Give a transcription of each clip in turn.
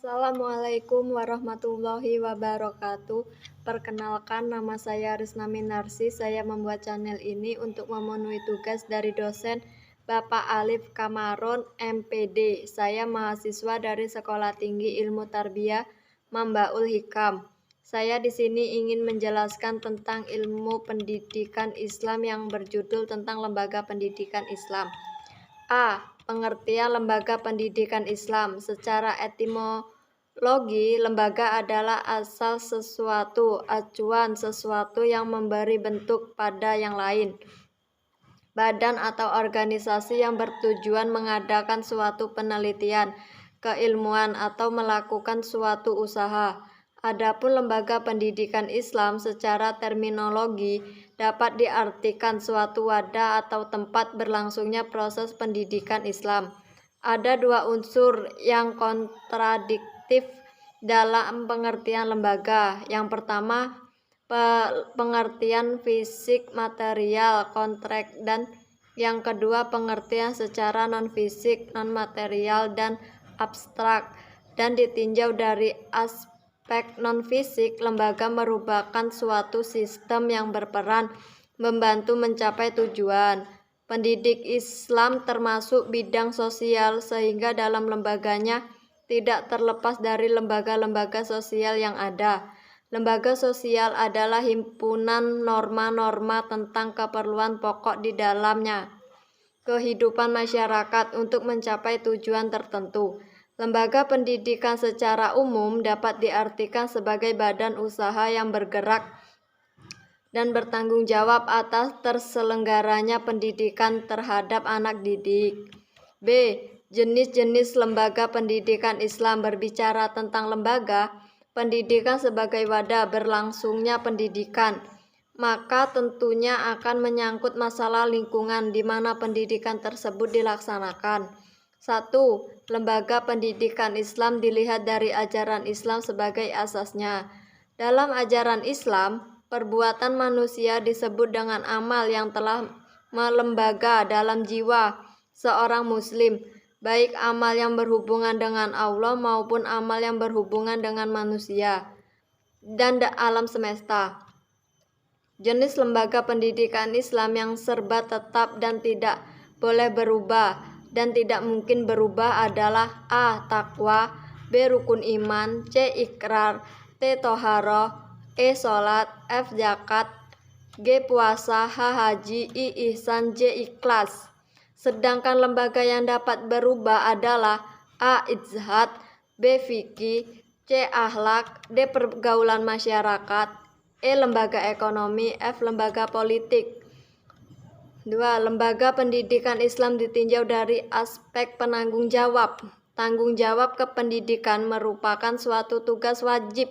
Assalamualaikum warahmatullahi wabarakatuh. Perkenalkan, nama saya Risna Minarsi. Saya membuat channel ini untuk memenuhi tugas dari dosen Bapak Alif Kamaron, MPD. Saya mahasiswa dari Sekolah Tinggi Ilmu Tarbiyah Mambaul Hikam. Saya di sini ingin menjelaskan tentang ilmu pendidikan Islam yang berjudul tentang lembaga pendidikan Islam. A. Pengertian lembaga pendidikan Islam. Secara etimologi, lembaga adalah asal sesuatu, acuan sesuatu yang memberi bentuk pada yang lain. Badan atau organisasi yang bertujuan mengadakan suatu penelitian, keilmuan, atau melakukan suatu usaha. Adapun lembaga pendidikan Islam secara terminologi dapat diartikan suatu wadah atau tempat berlangsungnya proses pendidikan Islam. Ada dua unsur yang kontradiktif dalam pengertian lembaga. Yang pertama, pengertian fisik material kontrak, dan yang kedua pengertian secara non-fisik, non-material, dan abstrak. Dan ditinjau dari aspek non-fisik, lembaga merupakan suatu sistem yang berperan membantu mencapai tujuan pendidik Islam termasuk bidang sosial, sehingga dalam lembaganya tidak terlepas dari lembaga-lembaga sosial yang ada. Lembaga sosial adalah himpunan norma-norma tentang keperluan pokok di dalamnya kehidupan masyarakat untuk mencapai tujuan tertentu. Lembaga pendidikan secara umum dapat diartikan sebagai badan usaha yang bergerak dan bertanggung jawab atas terselenggaranya pendidikan terhadap anak didik. B. Jenis-jenis lembaga pendidikan Islam. Berbicara tentang lembaga pendidikan sebagai wadah berlangsungnya pendidikan, maka tentunya akan menyangkut masalah lingkungan di mana pendidikan tersebut dilaksanakan. 1. Lembaga pendidikan Islam dilihat dari ajaran Islam sebagai asasnya. Dalam ajaran Islam, perbuatan manusia disebut dengan amal yang telah melembaga dalam jiwa seorang muslim, baik amal yang berhubungan dengan Allah maupun amal yang berhubungan dengan manusia dan alam semesta. Jenis lembaga pendidikan Islam yang serba tetap dan tidak boleh berubah dan tidak mungkin berubah adalah A. Takwa, B. Rukun iman, C. Ikrar, T. Toharoh, E. Sholat, F. Zakat, G. Puasa, H. Haji, I. Ihsan, J. Ikhlas. Sedangkan lembaga yang dapat berubah adalah A. Ijtihad, B. Fikih, C. Akhlak, D. Pergaulan masyarakat, E. Lembaga ekonomi, F. Lembaga politik. 2. Lembaga pendidikan Islam ditinjau dari aspek penanggung jawab. Tanggung jawab kependidikan merupakan suatu tugas wajib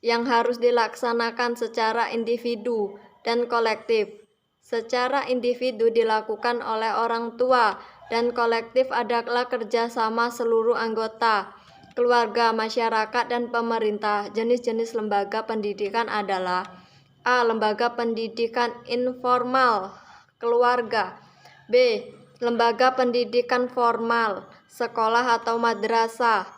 yang harus dilaksanakan secara individu dan kolektif. Secara individu dilakukan oleh orang tua dan kolektif adalah kerjasama seluruh anggota, keluarga, masyarakat, dan pemerintah. Jenis-jenis lembaga pendidikan adalah A. Lembaga pendidikan informal, keluarga. B. Lembaga pendidikan formal, sekolah atau madrasah.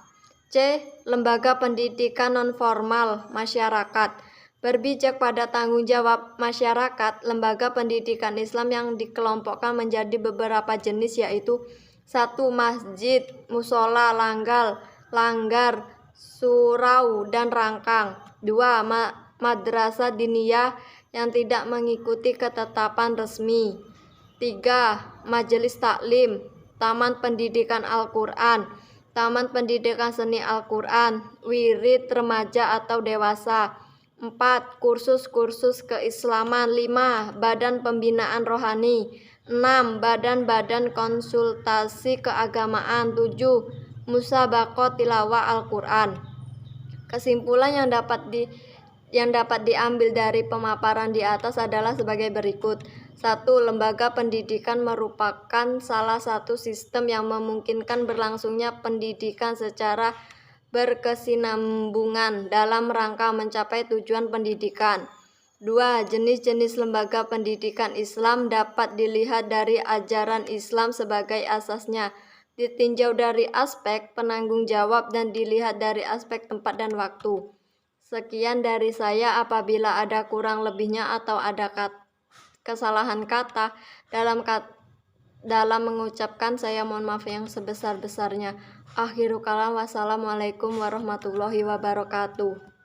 C. Lembaga pendidikan non-formal, masyarakat. Berbijak pada tanggung jawab masyarakat, lembaga pendidikan Islam yang dikelompokkan menjadi beberapa jenis, yaitu 1. Masjid, musola, langgar, surau, dan rangkang. 2. Madrasah diniyah yang tidak mengikuti ketetapan resmi. 3. Majelis taklim, taman pendidikan Al-Quran, taman pendidikan seni Al-Quran, wirid remaja atau dewasa. 4. Kursus-kursus keislaman. 5. Badan pembinaan rohani. 6. Badan-badan konsultasi keagamaan. 7. Musabaqah tilawah Al-Quran. Kesimpulan yang dapat diambil dari pemaparan di atas adalah sebagai berikut. 1. Lembaga pendidikan merupakan salah satu sistem yang memungkinkan berlangsungnya pendidikan secara berkesinambungan dalam rangka mencapai tujuan pendidikan. 2. Jenis-jenis lembaga pendidikan Islam dapat dilihat dari ajaran Islam sebagai asasnya. ditinjau dari aspek penanggung jawab dan dilihat dari aspek tempat dan waktu. Sekian dari saya. Apabila ada kurang lebihnya atau ada kesalahan kata dalam mengucapkan, saya mohon maaf yang sebesar-besarnya. Akhirul kalam, wassalamualaikum warahmatullahi wabarakatuh.